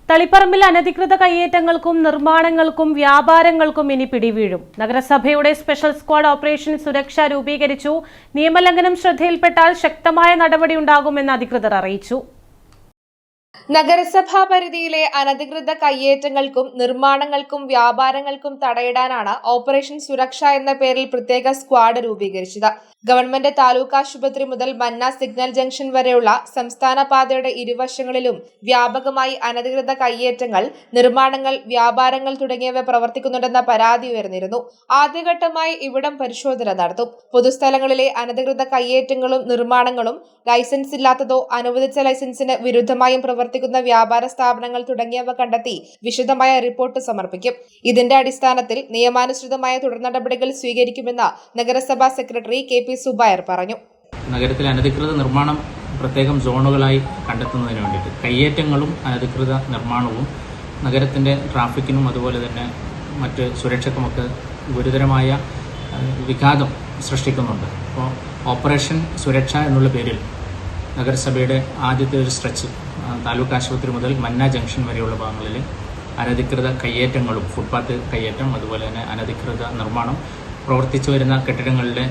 തളിപ്പറമ്പിൽ അനധികൃത കയ്യേറ്റങ്ങൾക്കും നിർമ്മാണങ്ങൾക്കും വ്യാപാരങ്ങൾക്കും ഇനി പിടിവീഴും. നഗരസഭയുടെ സ്പെഷ്യൽ സ്ക്വാഡ് ഓപ്പറേഷൻ സുരക്ഷ രൂപീകരിച്ചു. നിയമലംഘനം ശ്രദ്ധയിൽപ്പെട്ടാൽ ശക്തമായ നടപടിയുണ്ടാകുമെന്ന് അധികൃതർ അറിയിച്ചു. നഗരസഭാ പരിധിയിലെ അനധികൃത കയ്യേറ്റങ്ങൾക്കും നിർമ്മാണങ്ങൾക്കും വ്യാപാരങ്ങൾക്കും തടയിടാനാണ് ഓപ്പറേഷൻ സുരക്ഷ എന്ന പേരിൽ പ്രത്യേക സ്ക്വാഡ് രൂപീകരിച്ചത്. ഗവൺമെന്റ് താലൂക്ക് ആശുപത്രി മുതൽ മന്ന സിഗ്നൽ ജംഗ്ഷൻ വരെയുള്ള സംസ്ഥാന പാതയുടെ ഇരുവശങ്ങളിലും വ്യാപകമായി അനധികൃത കയ്യേറ്റങ്ങൾ, നിർമ്മാണങ്ങൾ, വ്യാപാരങ്ങൾ തുടങ്ങിയവ പ്രവർത്തിക്കുന്നുണ്ടെന്ന പരാതി ഉയർന്നിരുന്നു. ആദ്യഘട്ടമായി ഇവിടം പരിശോധന നടത്തും. പൊതുസ്ഥലങ്ങളിലെ അനധികൃത കയ്യേറ്റങ്ങളും നിർമ്മാണങ്ങളും ലൈസൻസ് ഇല്ലാത്തതോ അനുവദിച്ച ലൈസൻസിന് വിരുദ്ധമായും പ്രവർത്തിക്കുന്ന വ്യാപാര സ്ഥാപനങ്ങൾ തുടങ്ങിയവ കണ്ടെത്തി വിശദമായ റിപ്പോർട്ട് സമർപ്പിക്കും. ഇതിന്റെ അടിസ്ഥാനത്തിൽ നിയമാനുസൃതമായ തുടർ നടപടികൾ സ്വീകരിക്കുമെന്ന് നഗരസഭാ സെക്രട്ടറി KP സുബൈർ പറഞ്ഞു. നഗരത്തിലെ അനധികൃത നിർമ്മാണം പ്രത്യേകം സോണുകളായി കണ്ടെത്തുന്നതിന് വേണ്ടിയിട്ട് കയ്യേറ്റങ്ങളും അനധികൃത നിർമ്മാണവും നഗരത്തിൻ്റെ ട്രാഫിക്കിനും അതുപോലെ തന്നെ മറ്റ് സുരക്ഷയ്ക്കുമൊക്കെ ഗുരുതരമായ വിഘാതം സൃഷ്ടിക്കുന്നുണ്ട്. അപ്പോൾ ഓപ്പറേഷൻ സുരക്ഷ എന്നുള്ള പേരിൽ നഗരസഭയുടെ ആദ്യത്തെ ഒരു സ്ട്രെച്ച് താലൂക്ക് ആശുപത്രി മുതൽ മന്ന ജംഗ്ഷൻ വരെയുള്ള ഭാഗങ്ങളിൽ അനധികൃത കയ്യേറ്റങ്ങളും, ഫുട്പാത്ത് കയ്യേറ്റം, അതുപോലെ തന്നെ അനധികൃത നിർമ്മാണം, പ്രവർത്തിച്ചു വരുന്ന കെട്ടിടങ്ങളിലെ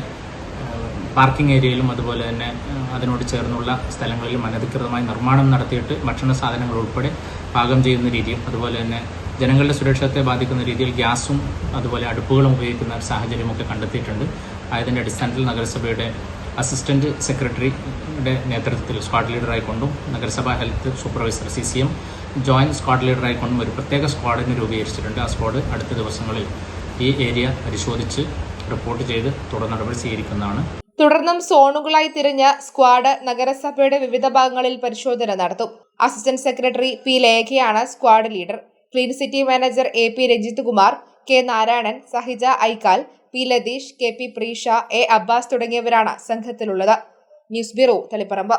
പാർക്കിംഗ് ഏരിയയിലും അതുപോലെ തന്നെ അതിനോട് ചേർന്നുള്ള സ്ഥലങ്ങളിലും അനധികൃതമായി നിർമ്മാണം നടത്തിയിട്ട് ഭക്ഷണ സാധനങ്ങൾ ഉൾപ്പെടെ പാകം ചെയ്യുന്ന രീതിയും, അതുപോലെ തന്നെ ജനങ്ങളുടെ സുരക്ഷത്തെ ബാധിക്കുന്ന രീതിയിൽ ഗ്യാസും അതുപോലെ അടുപ്പുകളും ഉപയോഗിക്കുന്ന സാഹചര്യമൊക്കെ കണ്ടെത്തിയിട്ടുണ്ട്. അതിൻ്റെ അടിസ്ഥാനത്തിൽ നഗരസഭയുടെ അസിസ്റ്റന്റ് സെക്രട്ടറിയുടെ നേതൃത്വത്തിൽ സ്ക്വാഡ് ലീഡറായിക്കൊണ്ടും നഗരസഭാ health supervisor CCM joint squad ലീഡറായിക്കൊണ്ടും ഒരു പ്രത്യേക സ്ക്വാഡിനെ രൂപീകരിച്ചിട്ടുണ്ട്. ആ സ്ക്വാഡ് അടുത്ത ദിവസങ്ങളിൽ ഈ ഏരിയ പരിശോധിച്ച് റിപ്പോർട്ട് ചെയ്ത് തുടർ നടപടി സ്വീകരിക്കുന്നതാണ്. തുടർന്നും സോണുകളായി തിരിഞ്ഞ സ്ക്വാഡ് നഗരസഭയുടെ വിവിധ ഭാഗങ്ങളിൽ പരിശോധന നടത്തും. അസിസ്റ്റന്റ് സെക്രട്ടറി P ലേഖയാണ് squad leader. Clean city manager AP Rajith Kumar, K Narayanan, Sahija Aikkal, P Latheesh, KP Preesha, A Abbas തുടങ്ങിയവരാണ് സംഘത്തിലുള്ളത്. News bureau, Taliparamba.